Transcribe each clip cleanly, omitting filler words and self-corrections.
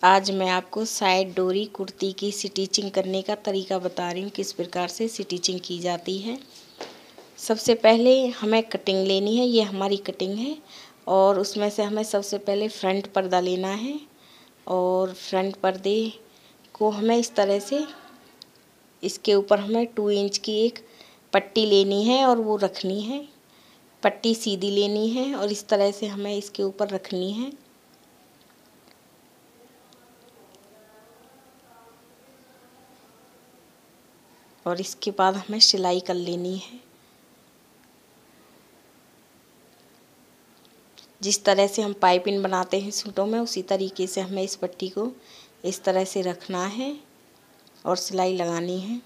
आज मैं आपको साइड डोरी कुर्ती की स्टिचिंग करने का तरीका बता रही हूँ, किस प्रकार से स्टिचिंग की जाती है। सबसे पहले हमें कटिंग लेनी है। ये हमारी कटिंग है और उसमें से हमें सबसे पहले फ्रंट पर्दा लेना है और फ्रंट पर्दे को हमें इस तरह से इसके ऊपर हमें 2 इंच की एक पट्टी लेनी है और वो रखनी है। पट्टी सीधी लेनी है और इस तरह से हमें इसके ऊपर रखनी है। और इसके बाद हमें सिलाई कर लेनी है। जिस तरह से हम पाइपिंग बनाते हैं सूटों में, उसी तरीके से हमें इस पट्टी को इस तरह से रखना है और सिलाई लगानी है।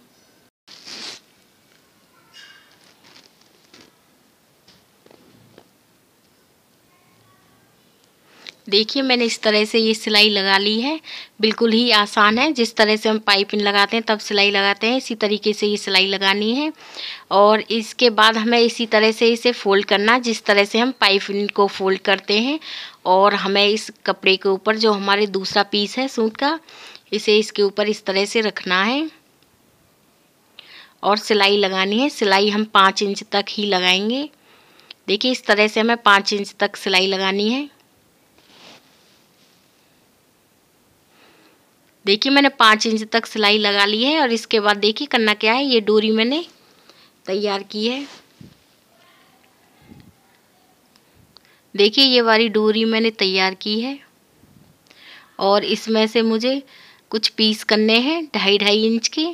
देखिए मैंने इस तरह से ये सिलाई लगा ली है। बिल्कुल ही आसान है। जिस तरह से हम पाइपिंग लगाते हैं तब सिलाई लगाते हैं, इसी तरीके से ये सिलाई लगानी है। और इसके बाद हमें इसी तरह से इसे फोल्ड करना, जिस तरह से हम पाइपिंग को फोल्ड करते हैं। और हमें इस कपड़े के ऊपर जो हमारे दूसरा पीस है सूट का, इसे इसके ऊपर इस तरह से रखना है और सिलाई लगानी है। सिलाई हम 5 इंच तक ही लगाएंगे। देखिए इस तरह से हमें 5 इंच तक सिलाई लगानी है। देखिए मैंने 5 इंच तक सिलाई लगा ली है। और इसके बाद देखिए करना क्या है, ये डोरी मैंने तैयार की है। देखिए ये वाली डोरी मैंने तैयार की है और इसमें से मुझे कुछ पीस करने हैं 2.5 इंच के।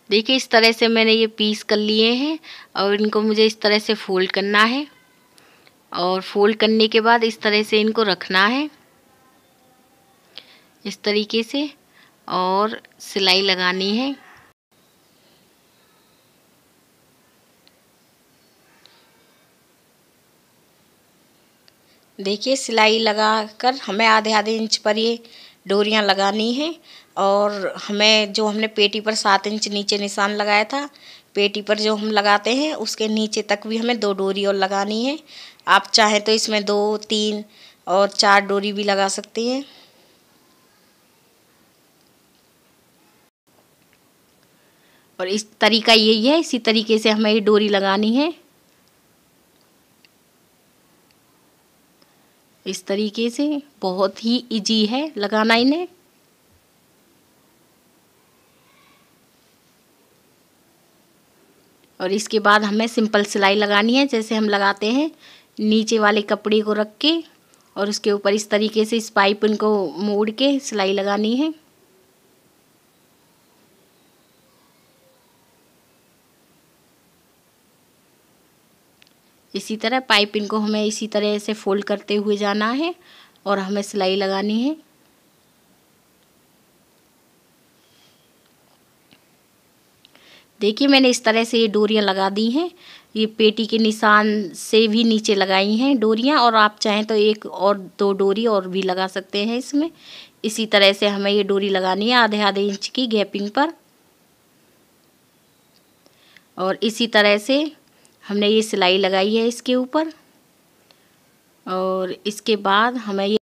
देखिए इस तरह से मैंने ये पीस कर लिए हैं और इनको मुझे इस तरह से फोल्ड करना है। और फोल्ड करने के बाद इस तरह से इनको रखना है इस तरीके से और सिलाई लगानी है। देखिए सिलाई लगाकर हमें आधे आधे इंच पर ये डोरियां लगानी हैं। और हमें जो हमने पेटी पर 7 इंच नीचे निशान लगाया था, पेटी पर जो हम लगाते हैं उसके नीचे तक भी हमें 2 डोरी और लगानी है। आप चाहें तो इसमें 2, 3 और 4 डोरी भी लगा सकती हैं। और इस तरीका यही है, इसी तरीके से हमें ये डोरी लगानी है। इस तरीके से बहुत ही इजी है लगाना इन्हें। और इसके बाद हमें सिंपल सिलाई लगानी है, जैसे हम लगाते हैं नीचे वाले कपड़े को रख के और उसके ऊपर इस तरीके से इस पाइपिंग को मोड़ के सिलाई लगानी है। इसी तरह पाइपिंग को हमें इसी तरह से फोल्ड करते हुए जाना है और हमें सिलाई लगानी है। देखिए मैंने इस तरह से ये डोरियां लगा दी हैं। ये पेटी के निशान से भी नीचे लगाई हैं डोरियां, और आप चाहें तो 1 और 2 डोरी और भी लगा सकते हैं इसमें। इसी तरह से हमें ये डोरी लगानी है आधे आधे इंच की गैपिंग पर। और इसी तरह से हमने ये सिलाई लगाई है इसके ऊपर। और इसके बाद हमें ये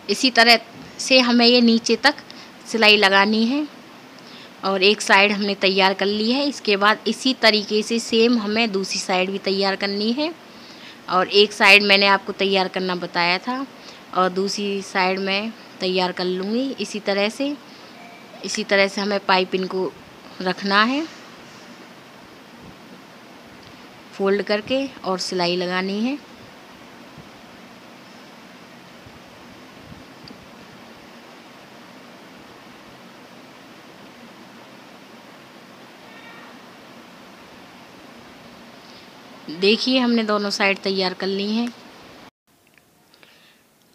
इसी तरह से हमें ये नीचे तक सिलाई लगानी है। और एक साइड हमने तैयार कर ली है। इसके बाद इसी तरीके से सेम हमें दूसरी साइड भी तैयार करनी है। और एक साइड मैंने आपको तैयार करना बताया था और दूसरी साइड में तैयार कर लूँगी इसी तरह से। इसी तरह से हमें पाइपिंग को रखना है फोल्ड करके और सिलाई लगानी है। देखिए हमने दोनों साइड तैयार कर ली हैं।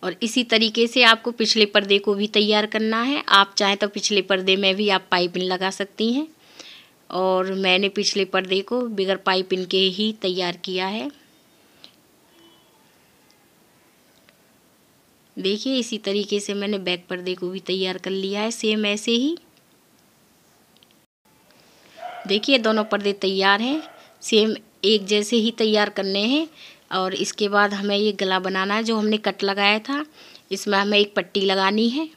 और इसी तरीके से आपको पिछले पर्दे को भी तैयार करना है। आप चाहें तो पिछले पर्दे में भी आप पाइपिंग लगा सकती हैं। और मैंने पिछले पर्दे को बगैर पाइपिंग के ही तैयार किया है। देखिए इसी तरीके से मैंने बैक पर्दे को भी तैयार कर लिया है, सेम ऐसे ही। देखिए दोनों पर्दे तैयार हैं, सेम एक जैसे ही तैयार करने हैं। और इसके बाद हमें ये गला बनाना है जो हमने कट लगाया था। इसमें हमें एक पट्टी लगानी है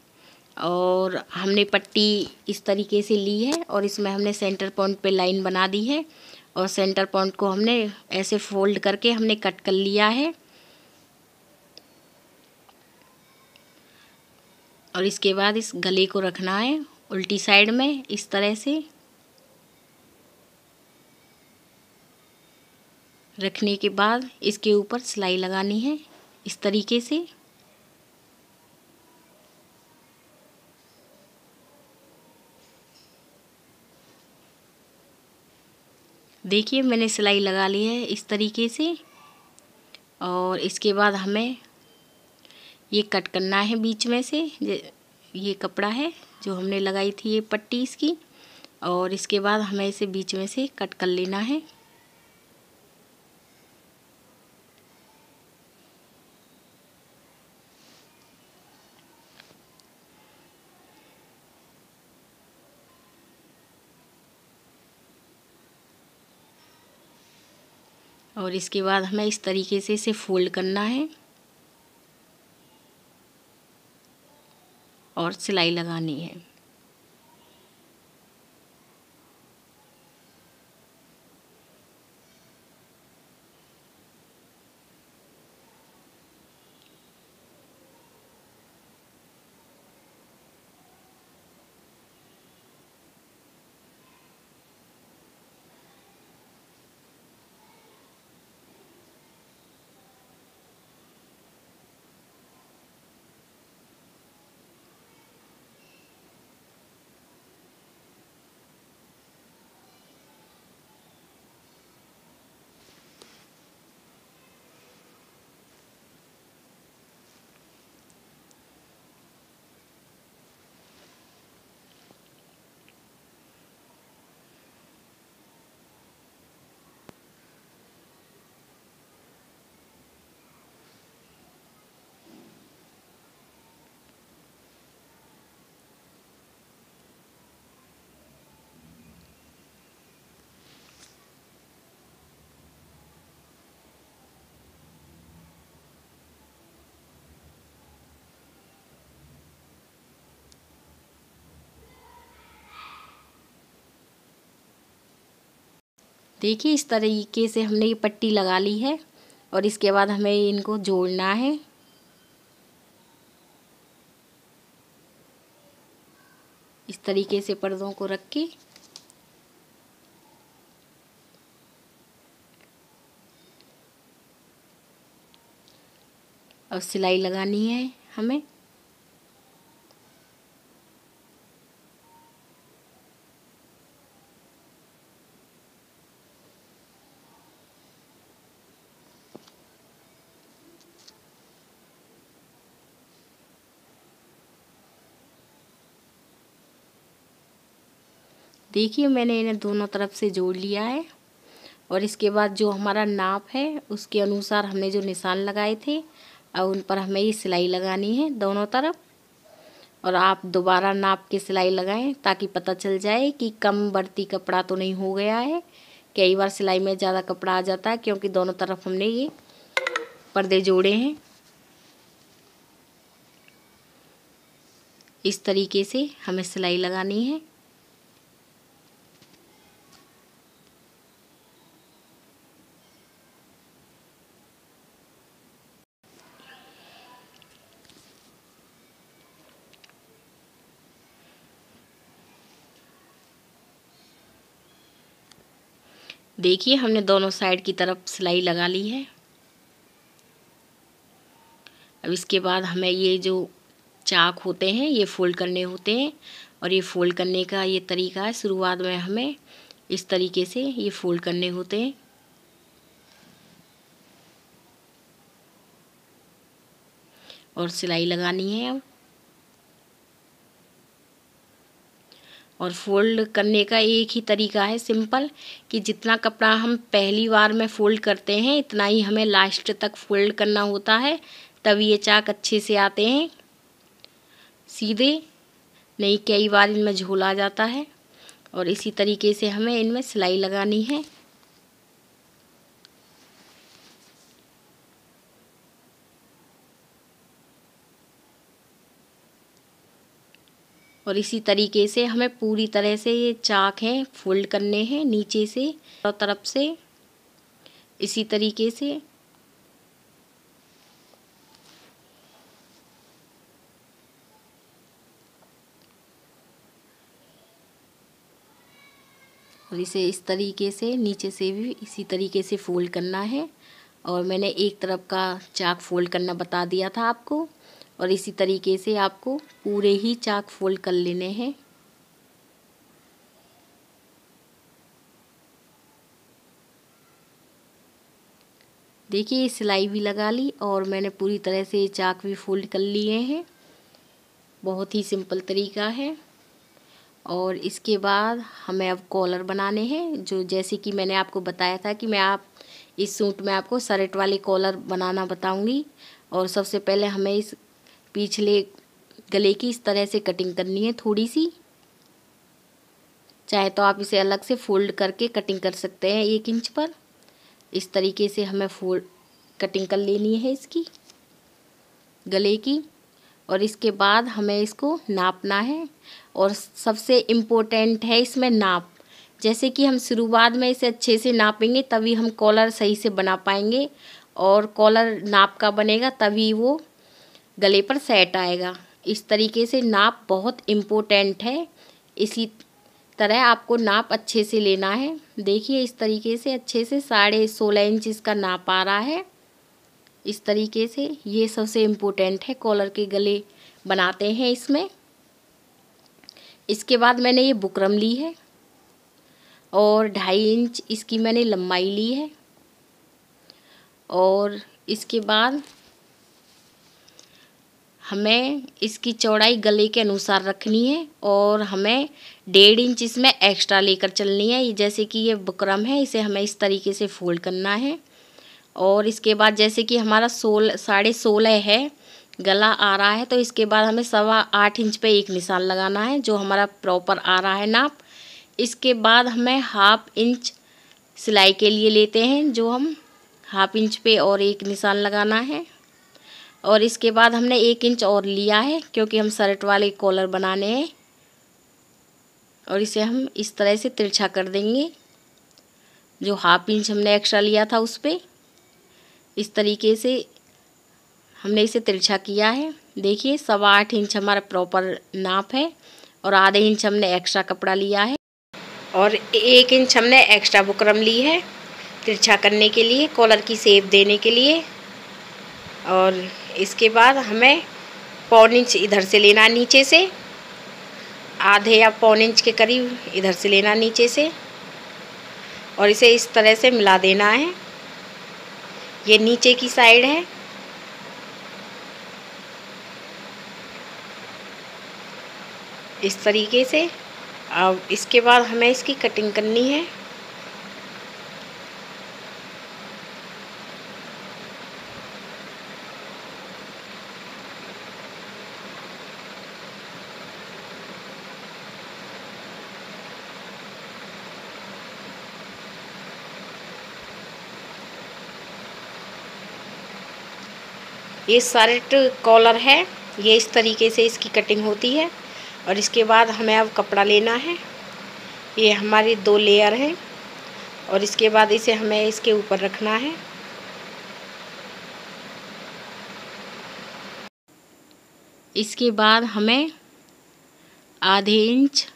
और हमने पट्टी इस तरीके से ली है और इसमें हमने सेंटर पॉइंट पे लाइन बना दी है और सेंटर पॉइंट को हमने ऐसे फोल्ड करके हमने कट कर लिया है। और इसके बाद इस गले को रखना है उल्टी साइड में इस तरह से। रखने के बाद इसके ऊपर सिलाई लगानी है इस तरीके से। देखिए मैंने सिलाई लगा ली है इस तरीके से और इसके बाद हमें ये कट करना है बीच में से। ये कपड़ा है जो हमने लगाई थी ये पट्टी इसकी, और इसके बाद हमें इसे बीच में से कट कर लेना है। और इसके बाद हमें इस तरीके से इसे फोल्ड करना है और सिलाई लगानी है। देखिए इस तरीके से हमने ये पट्टी लगा ली है और इसके बाद हमें इनको जोड़ना है। इस तरीके से पर्दों को रख के और सिलाई लगानी है हमें। देखिए मैंने इन्हें दोनों तरफ से जोड़ लिया है और इसके बाद जो हमारा नाप है उसके अनुसार हमने जो निशान लगाए थे अब उन पर हमें ये सिलाई लगानी है दोनों तरफ। और आप दोबारा नाप के सिलाई लगाएं ताकि पता चल जाए कि कम बढ़ती कपड़ा तो नहीं हो गया है। कई बार सिलाई में ज़्यादा कपड़ा आ जाता है क्योंकि दोनों तरफ हमने ये पर्दे जोड़े हैं। इस तरीके से हमें सिलाई लगानी है। देखिए हमने दोनों साइड की तरफ सिलाई लगा ली है। अब इसके बाद हमें ये जो चाक होते हैं ये फोल्ड करने होते हैं और ये फोल्ड करने का ये तरीका है। शुरुआत में हमें इस तरीके से ये फोल्ड करने होते हैं और सिलाई लगानी है अब। और फोल्ड करने का एक ही तरीका है सिंपल, कि जितना कपड़ा हम पहली बार में फोल्ड करते हैं इतना ही हमें लास्ट तक फोल्ड करना होता है, तभी ये चाक अच्छे से आते हैं सीधे। नहीं कई बार इनमें झोल आ जाता है। और इसी तरीके से हमें इनमें सिलाई लगानी है। और इसी तरीके से हमें पूरी तरह से ये चाक हैं फोल्ड करने हैं नीचे से और तरफ से इसी तरीके से। और इसे इस तरीके से नीचे से भी इसी तरीके से फोल्ड करना है। और मैंने एक तरफ का चाक फोल्ड करना बता दिया था आपको, और इसी तरीके से आपको पूरे ही चाक फोल्ड कर लेने हैं। देखिए सिलाई भी लगा ली और मैंने पूरी तरह से चाक भी फोल्ड कर लिए हैं। बहुत ही सिंपल तरीका है। और इसके बाद हमें अब कॉलर बनाने हैं, जो जैसे कि मैंने आपको बताया था कि इस सूट में आपको शर्ट वाले कॉलर बनाना बताऊंगी। और सबसे पहले हमें इस पिछले गले की इस तरह से कटिंग करनी है थोड़ी सी। चाहे तो आप इसे अलग से फोल्ड करके कटिंग कर सकते हैं 1 इंच पर। इस तरीके से हमें कटिंग कर लेनी है इसकी गले की। और इसके बाद हमें इसको नापना है। और सबसे इम्पोर्टेंट है इसमें नाप। जैसे कि हम शुरुआत में इसे अच्छे से नापेंगे तभी हम कॉलर सही से बना पाएंगे, और कॉलर नाप का बनेगा तभी वो गले पर सेट आएगा। इस तरीके से नाप बहुत इम्पोर्टेंट है। इसी तरह आपको नाप अच्छे से लेना है। देखिए इस तरीके से अच्छे से 16.5 इंच इसका नाप आ रहा है। इस तरीके से ये सबसे इम्पोर्टेंट है, कॉलर के गले बनाते हैं इसमें। इसके बाद मैंने ये बुकरम ली है और 2.5 इंच इसकी मैंने लंबाई ली है। और इसके बाद हमें इसकी चौड़ाई गले के अनुसार रखनी है और हमें 1.5 इंच इसमें एक्स्ट्रा लेकर चलनी है। जैसे कि ये बुकरम है, इसे हमें इस तरीके से फोल्ड करना है। और इसके बाद जैसे कि हमारा 16.5 है गला आ रहा है, तो इसके बाद हमें 8.25 इंच पे एक निशान लगाना है जो हमारा प्रॉपर आ रहा है नाप। इसके बाद हमें 1/2 इंच सिलाई के लिए लेते हैं, जो हम 1/2 इंच पे और एक निशान लगाना है। और इसके बाद हमने 1 इंच और लिया है क्योंकि हम शर्ट वाले कॉलर बनाने हैं। और इसे हम इस तरह से तिरछा कर देंगे, जो 1/2 इंच हमने एक्स्ट्रा लिया था उस पर। इस तरीके से हमने इसे तिरछा किया है। देखिए 8.25 इंच हमारा प्रॉपर नाप है और आधे इंच हमने एक्स्ट्रा कपड़ा लिया है और 1 इंच हमने एक्स्ट्रा बुकरम ली है तिरछा करने के लिए, कॉलर की शेप देने के लिए। और इसके बाद हमें 1/4 इंच इधर से लेना नीचे से, आधे या 1/4 इंच के करीब इधर से लेना नीचे से, और इसे इस तरह से मिला देना है। ये नीचे की साइड है। इस तरीके से अब इसके बाद हमें इसकी कटिंग करनी है। ये शर्ट कॉलर है, ये इस तरीके से इसकी कटिंग होती है। और इसके बाद हमें अब कपड़ा लेना है। ये हमारी 2 लेयर हैं और इसके बाद इसे हमें इसके ऊपर रखना है। इसके बाद हमें आधे इंच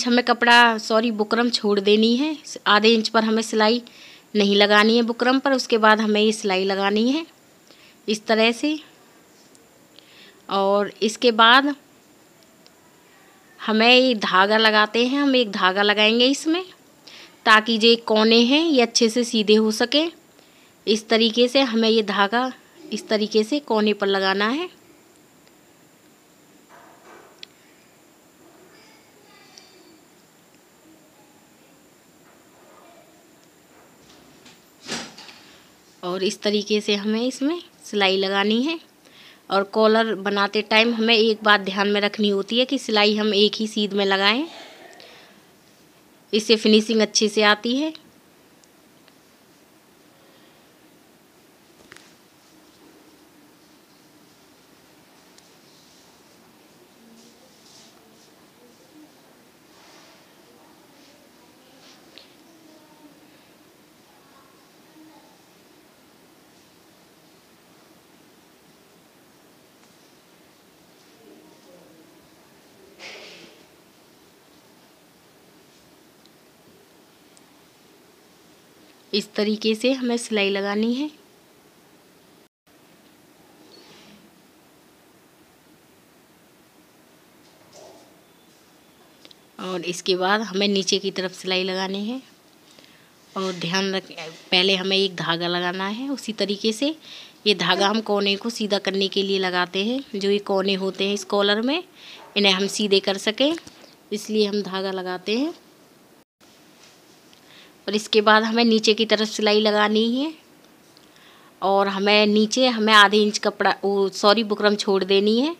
हमें बुकरम छोड़ देनी है। आधे इंच पर हमें सिलाई नहीं लगानी है बुकरम पर। उसके बाद हमें ये सिलाई लगानी है इस तरह से। और इसके बाद हमें ये धागा लगाते हैं। हम एक धागा लगाएंगे इसमें, ताकि जो कोने हैं ये अच्छे से सीधे हो सके। इस तरीके से हमें ये धागा इस तरीके से कोने पर लगाना है। और इस तरीके से हमें इसमें सिलाई लगानी है। और कॉलर बनाते टाइम हमें एक बात ध्यान में रखनी होती है कि सिलाई हम एक ही सीध में लगाएं, इससे फिनिशिंग अच्छे से आती है। इस तरीके से हमें सिलाई लगानी है। और इसके बाद हमें नीचे की तरफ सिलाई लगानी है। और ध्यान रख, पहले हमें एक धागा लगाना है। उसी तरीके से ये धागा हम कोने को सीधा करने के लिए लगाते हैं। जो ये कोने होते हैं इस कॉलर में, इन्हें हम सीधे कर सकें, इसलिए हम धागा लगाते हैं। और इसके बाद हमें नीचे की तरफ सिलाई लगानी है। और हमें आधे इंच कपड़ा बुकरम छोड़ देनी है।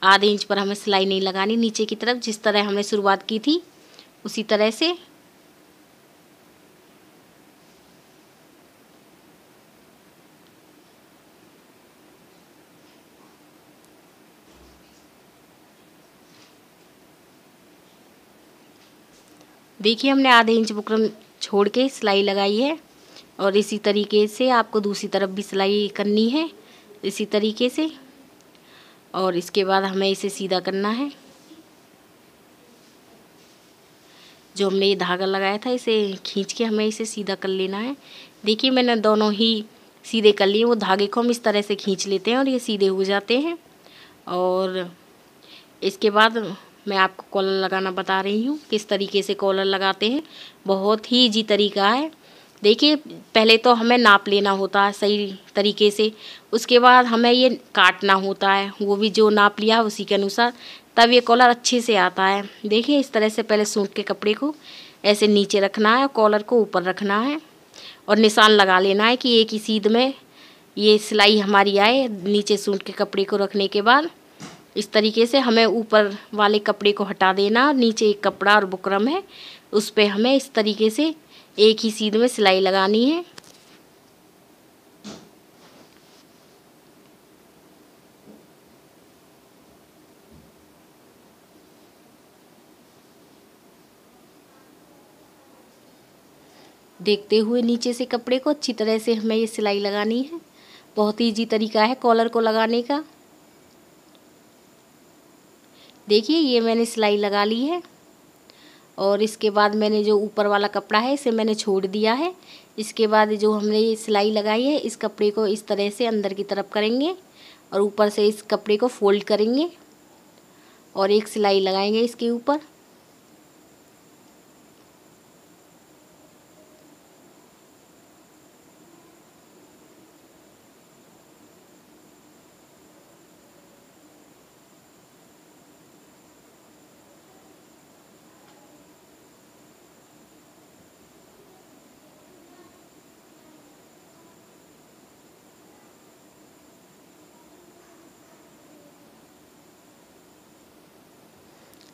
आधे इंच पर हमें सिलाई नहीं लगानी नीचे की तरफ, जिस तरह हमने शुरुआत की थी उसी तरह से। देखिए हमने आधे इंच बुकरम छोड़ के सिलाई लगाई है। और इसी तरीके से आपको दूसरी तरफ भी सिलाई करनी है, इसी तरीके से। और इसके बाद हमें इसे सीधा करना है। जो हमने ये धागा लगाया था इसे खींच के हमें इसे सीधा कर लेना है। देखिए मैंने दोनों ही सीधे कर लिए। वो धागे को हम इस तरह से खींच लेते हैं और ये सीधे हो जाते हैं। और इसके बाद मैं आपको कॉलर लगाना बता रही हूँ, किस तरीके से कॉलर लगाते हैं। बहुत ही इजी तरीका है। देखिए पहले तो हमें नाप लेना होता है सही तरीके से, उसके बाद हमें ये काटना होता है, वो भी जो नाप लिया उसी के अनुसार, तब ये कॉलर अच्छे से आता है। देखिए इस तरह से पहले सूट के कपड़े को ऐसे नीचे रखना है, कॉलर को ऊपर रखना है और निशान लगा लेना है कि एक ही सीध में ये सिलाई हमारी आए। नीचे सूट के कपड़े को रखने के बाद इस तरीके से हमें ऊपर वाले कपड़े को हटा देना। नीचे एक कपड़ा और बुकरम है, उस पर हमें इस तरीके से एक ही सीध में सिलाई लगानी है। देखते हुए नीचे से कपड़े को अच्छी तरह से हमें ये सिलाई लगानी है। बहुत ही इजी तरीका है कॉलर को लगाने का। देखिए ये मैंने सिलाई लगा ली है। और इसके बाद मैंने जो ऊपर वाला कपड़ा है इसे मैंने छोड़ दिया है। इसके बाद जो हमने ये सिलाई लगाई है इस कपड़े को इस तरह से अंदर की तरफ करेंगे और ऊपर से इस कपड़े को फोल्ड करेंगे और एक सिलाई लगाएंगे इसके ऊपर।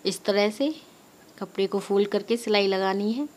इस तरह से कपड़े को फोल्ड करके सिलाई लगानी है।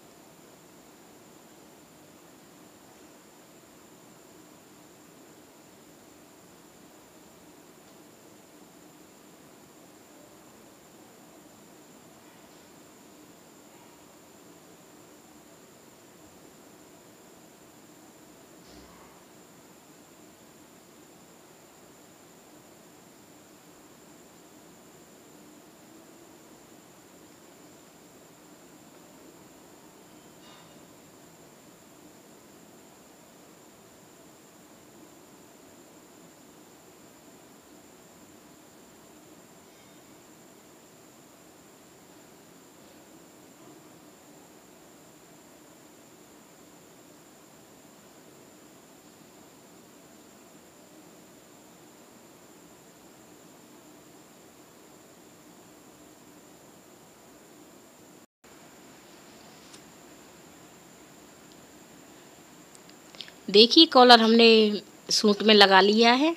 देखिए कॉलर हमने सूट में लगा लिया है।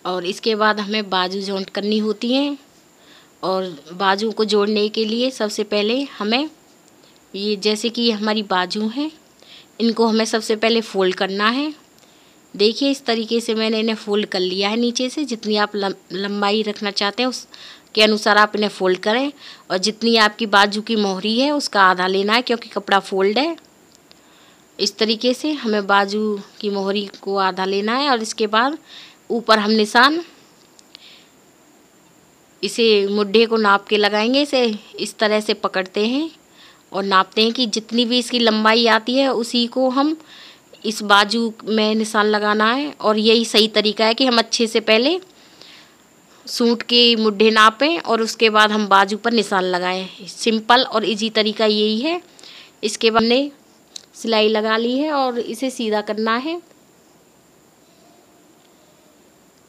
और इसके बाद हमें बाजू जॉइंट करनी होती हैं। और बाजू को जोड़ने के लिए सबसे पहले हमें ये जैसे कि हमारी बाजू हैं, इनको हमें सबसे पहले फोल्ड करना है। देखिए इस तरीके से मैंने इन्हें फोल्ड कर लिया है। नीचे से जितनी आप लंबाई रखना चाहते हैं उसके अनुसार आप इन्हें फोल्ड करें। और जितनी आपकी बाजू की मोहरी है उसका आधा लेना है, क्योंकि कपड़ा फोल्ड है। इस तरीके से हमें बाजू की मोहरी को आधा लेना है। और इसके बाद ऊपर हम निशान इसे मुड्ढे को नाप के लगाएंगे। इसे इस तरह से पकड़ते हैं और नापते हैं कि जितनी भी इसकी लंबाई आती है उसी को हम इस बाजू में निशान लगाना है। और यही सही तरीका है कि हम अच्छे से पहले सूट के मुड्ढे नापें और उसके बाद हम बाजू पर निशान लगाएं। सिंपल और इजी तरीका यही है। इसके बाद हमने सिलाई लगा ली है और इसे सीधा करना है।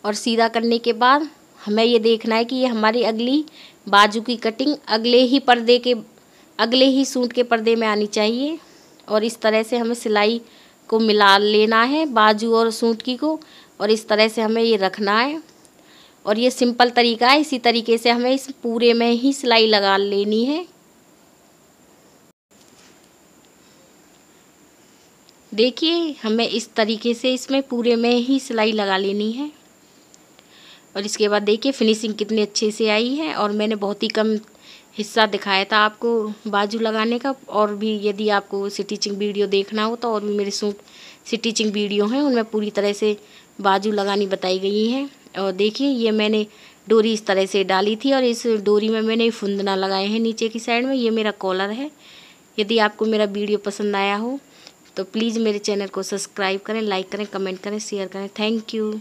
और सीधा करने के बाद हमें ये देखना है कि ये हमारी अगली बाजू की कटिंग अगले ही सूट के पर्दे में आनी चाहिए। और इस तरह से हमें सिलाई को मिला लेना है बाजू और सूट की को, और इस तरह से हमें ये रखना है। और ये सिंपल तरीका है, इसी तरीके से हमें इस पूरे में ही सिलाई लगा लेनी है। देखिए हमें इस तरीके से इसमें पूरे में ही सिलाई लगा लेनी है। और इसके बाद देखिए फिनिशिंग कितनी अच्छे से आई है। और मैंने बहुत ही कम हिस्सा दिखाया था आपको बाजू लगाने का। और भी यदि आपको स्टिचिंग वीडियो देखना हो तो और भी मेरे सूट स्टिचिंग वीडियो हैं, उनमें पूरी तरह से बाजू लगानी बताई गई हैं। और देखिए ये मैंने डोरी इस तरह से डाली थी और इस डोरी में मैंने फुंदना लगाए हैं नीचे की साइड में। ये मेरा कॉलर है। यदि आपको मेरा वीडियो पसंद आया हो तो प्लीज़ मेरे चैनल को सब्सक्राइब करें, लाइक करें, कमेंट करें, शेयर करें। Thank you.